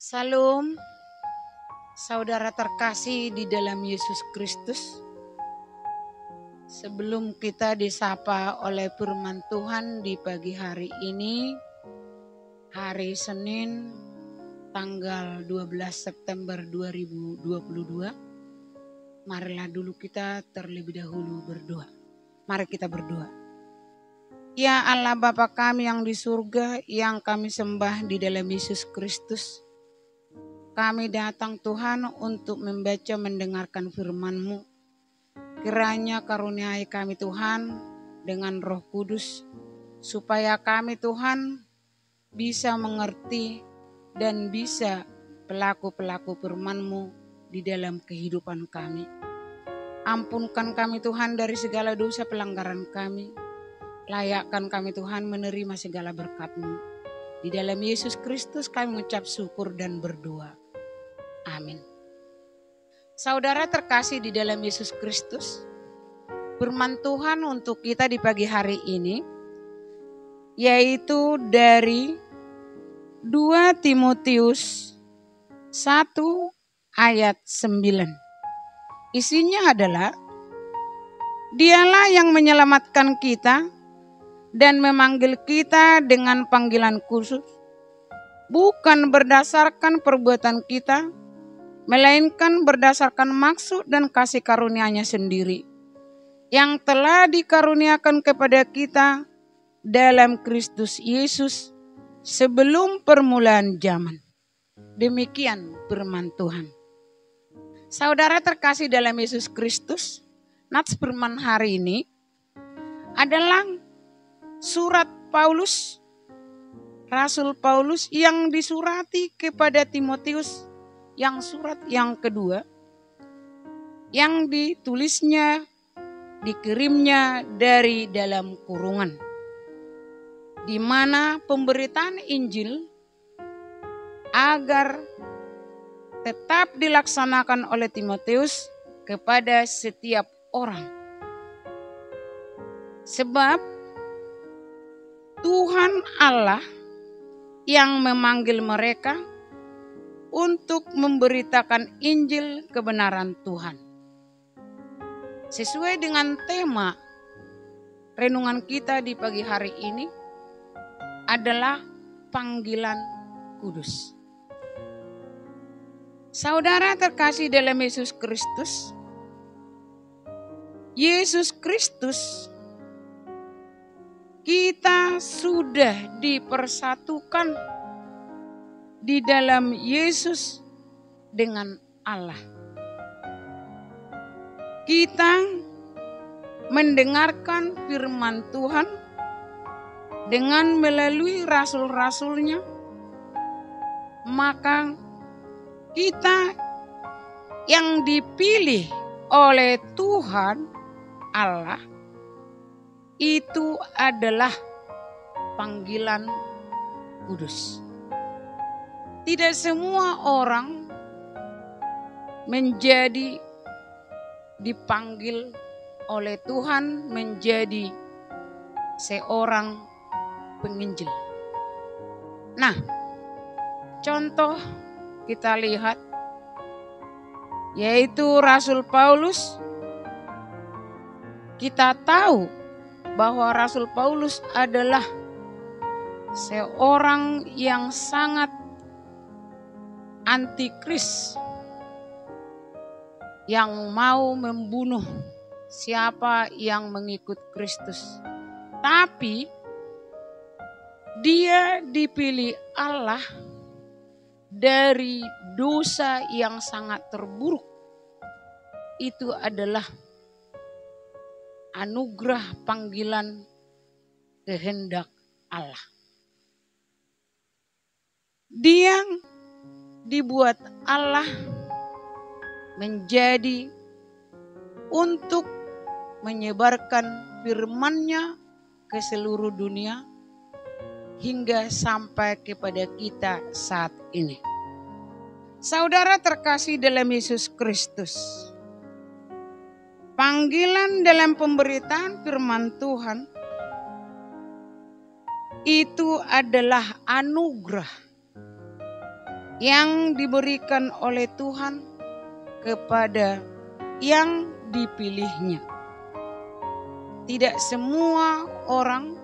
Salam, saudara terkasih di dalam Yesus Kristus. Sebelum kita disapa oleh firman Tuhan di pagi hari ini, hari Senin tanggal 12 September 2022, marilah dulu kita terlebih dahulu berdoa. Mari kita berdoa. Ya Allah Bapa kami yang di surga, yang kami sembah di dalam Yesus Kristus. Kami datang Tuhan untuk membaca mendengarkan firman-Mu. Kiranya karuniai kami Tuhan dengan Roh Kudus, supaya kami Tuhan bisa mengerti dan bisa pelaku-pelaku firman-Mu di dalam kehidupan kami. Ampunkan kami Tuhan dari segala dosa pelanggaran kami. Layakkan kami Tuhan menerima segala berkat-Mu. Di dalam Yesus Kristus kami mengucap syukur dan berdoa. Amin. Saudara terkasih di dalam Yesus Kristus, firman Tuhan untuk kita di pagi hari ini yaitu dari 2 Timotius 1 ayat 9. Isinya adalah, Dialah yang menyelamatkan kita dan memanggil kita dengan panggilan khusus, bukan berdasarkan perbuatan kita, melainkan berdasarkan maksud dan kasih karunia-Nya sendiri, yang telah dikaruniakan kepada kita dalam Kristus Yesus sebelum permulaan zaman. Demikian firman Tuhan. Saudara terkasih dalam Yesus Kristus, nats firman hari ini adalah surat Paulus, Rasul Paulus yang disurati kepada Timotius, yang surat yang kedua, yang ditulisnya, dikirimnya dari dalam kurungan, di mana pemberitaan Injil agar tetap dilaksanakan oleh Timotius kepada setiap orang. Sebab Tuhan Allah yang memanggil mereka untuk memberitakan Injil kebenaran Tuhan. Sesuai dengan tema renungan kita di pagi hari ini adalah panggilan kudus. Saudara terkasih dalam Yesus Kristus, Yesus Kristus kita sudah dipersatukan di dalam Yesus dengan Allah. Kita mendengarkan firman Tuhan dengan melalui rasul-rasulnya, maka kita yang dipilih oleh Tuhan Allah itu adalah panggilan kudus. Tidak semua orang menjadi dipanggil oleh Tuhan menjadi seorang penginjil. Nah, contoh kita lihat yaitu Rasul Paulus. Kita tahu bahwa Rasul Paulus adalah seorang yang sangat antikris, yang mau membunuh siapa yang mengikut Kristus. Tapi dia dipilih Allah dari dosa yang sangat terburuk. Itu adalah anugerah panggilan kehendak Allah. Dia dibuat Allah menjadi untuk menyebarkan firman-Nya ke seluruh dunia hingga sampai kepada kita saat ini. Saudara terkasih dalam Yesus Kristus, panggilan dalam pemberitaan firman Tuhan itu adalah anugerah yang diberikan oleh Tuhan kepada yang dipilihnya. Tidak semua orang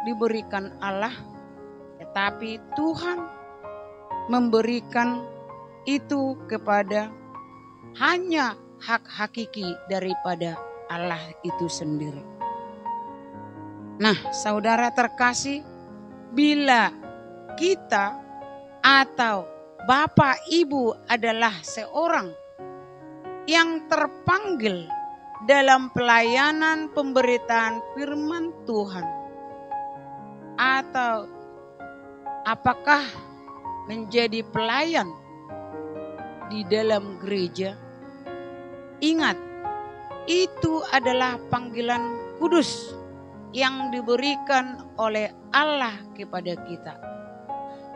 diberikan Allah, tetapi Tuhan memberikan itu kepada hanya hak hakiki daripada Allah itu sendiri. Nah, saudara terkasih, bila kita atau Bapak Ibu adalah seorang yang terpanggil dalam pelayanan pemberitaan firman Tuhan, atau apakah menjadi pelayan di dalam gereja, ingat, itu adalah panggilan kudus yang diberikan oleh Allah kepada kita.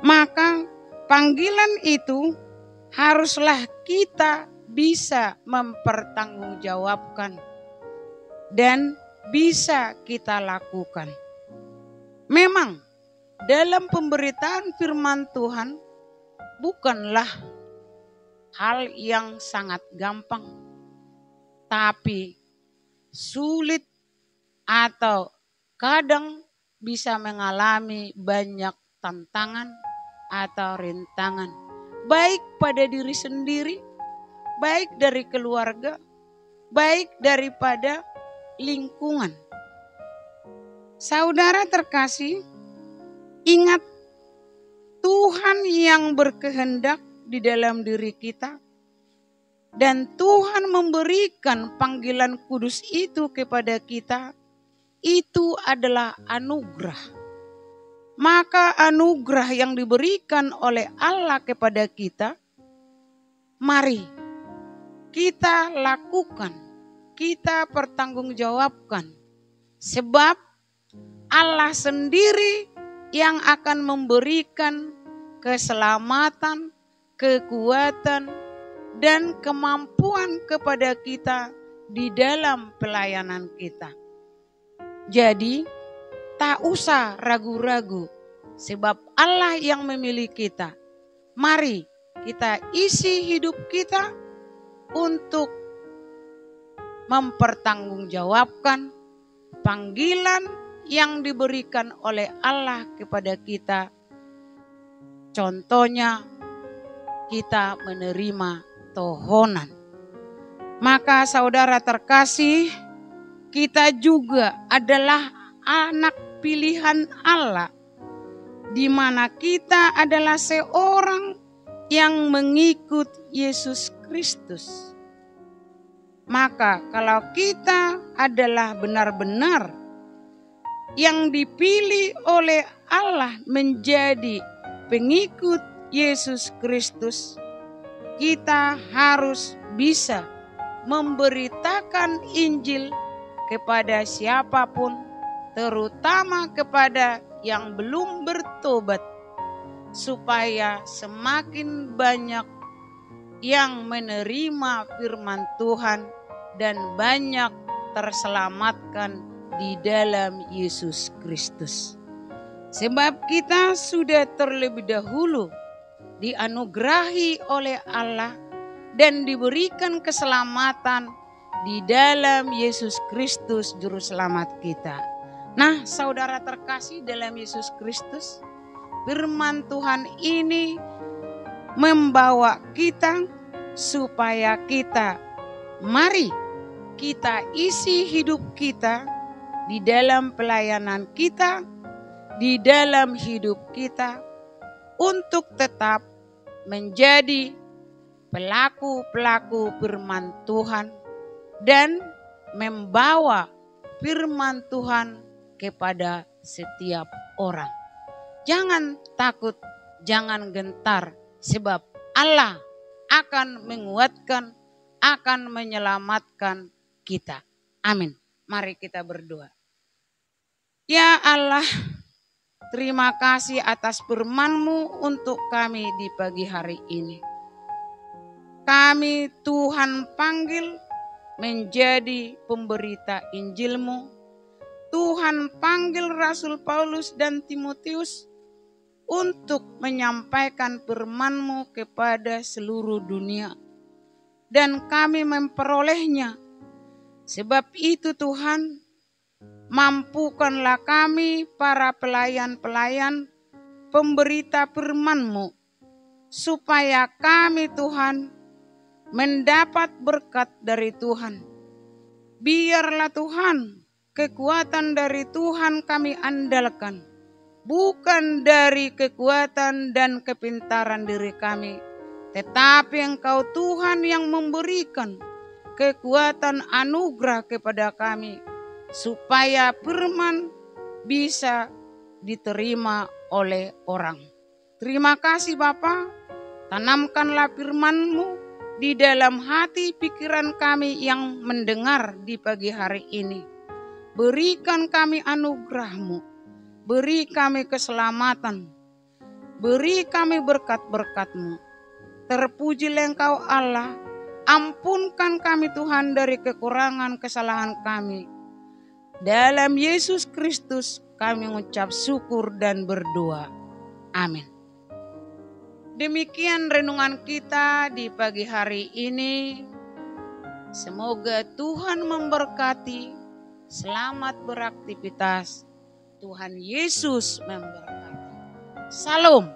Maka panggilan itu haruslah kita bisa mempertanggungjawabkan dan bisa kita lakukan. Memang dalam pemberitaan firman Tuhan bukanlah hal yang sangat gampang, tapi sulit atau kadang bisa mengalami banyak tantangan atau rintangan, baik pada diri sendiri, baik dari keluarga, baik daripada lingkungan. Saudara terkasih, ingat, Tuhan yang berkehendak di dalam diri kita, dan Tuhan memberikan panggilan kudus itu kepada kita, itu adalah anugerah. Maka anugerah yang diberikan oleh Allah kepada kita, mari kita lakukan, kita pertanggungjawabkan. Sebab Allah sendiri yang akan memberikan keselamatan, kekuatan, dan kemampuan kepada kita di dalam pelayanan kita. Jadi tak usah ragu-ragu, sebab Allah yang memilih kita. Mari kita isi hidup kita untuk mempertanggungjawabkan panggilan yang diberikan oleh Allah kepada kita. Contohnya, kita menerima tohonan. Maka saudara terkasih, kita juga adalah anak pilihan Allah, di mana kita adalah seorang yang mengikut Yesus Kristus. Maka kalau kita adalah benar-benar yang dipilih oleh Allah menjadi pengikut Yesus Kristus, kita harus bisa memberitakan Injil kepada siapapun, terutama kepada yang belum bertobat, supaya semakin banyak yang menerima firman Tuhan dan banyak terselamatkan di dalam Yesus Kristus. Sebab kita sudah terlebih dahulu dianugerahi oleh Allah dan diberikan keselamatan di dalam Yesus Kristus Juru Selamat kita. Nah, saudara terkasih dalam Yesus Kristus, firman Tuhan ini membawa kita supaya kita, mari kita isi hidup kita di dalam pelayanan kita, di dalam hidup kita, untuk tetap menjadi pelaku-pelaku firman Tuhan dan membawa firman Tuhan kepada setiap orang. Jangan takut, jangan gentar, sebab Allah akan menguatkan, akan menyelamatkan kita. Amin. Mari kita berdoa. Ya Allah, terima kasih atas firman-Mu untuk kami di pagi hari ini. Kami Tuhan panggil menjadi pemberita Injil-Mu. Tuhan panggil Rasul Paulus dan Timotius untuk menyampaikan firman-Mu kepada seluruh dunia. Dan kami memperolehnya. Sebab itu Tuhan, mampukanlah kami para pelayan-pelayan pemberita firman-Mu, supaya kami Tuhan mendapat berkat dari Tuhan. Biarlah Tuhan, kekuatan dari Tuhan kami andalkan, bukan dari kekuatan dan kepintaran diri kami, tetapi Engkau Tuhan yang memberikan kekuatan anugerah kepada kami, supaya firman bisa diterima oleh orang. Terima kasih Bapa, tanamkanlah firman-Mu di dalam hati pikiran kami yang mendengar di pagi hari ini. Berikan kami anugerah-Mu, beri kami keselamatan, beri kami berkat-berkat-Mu. Terpujilah Engkau Allah, ampunkan kami Tuhan dari kekurangan kesalahan kami. Dalam Yesus Kristus kami mengucap syukur dan berdoa. Amin. Demikian renungan kita di pagi hari ini. Semoga Tuhan memberkati. Selamat beraktivitas. Tuhan Yesus memberkati. Salam.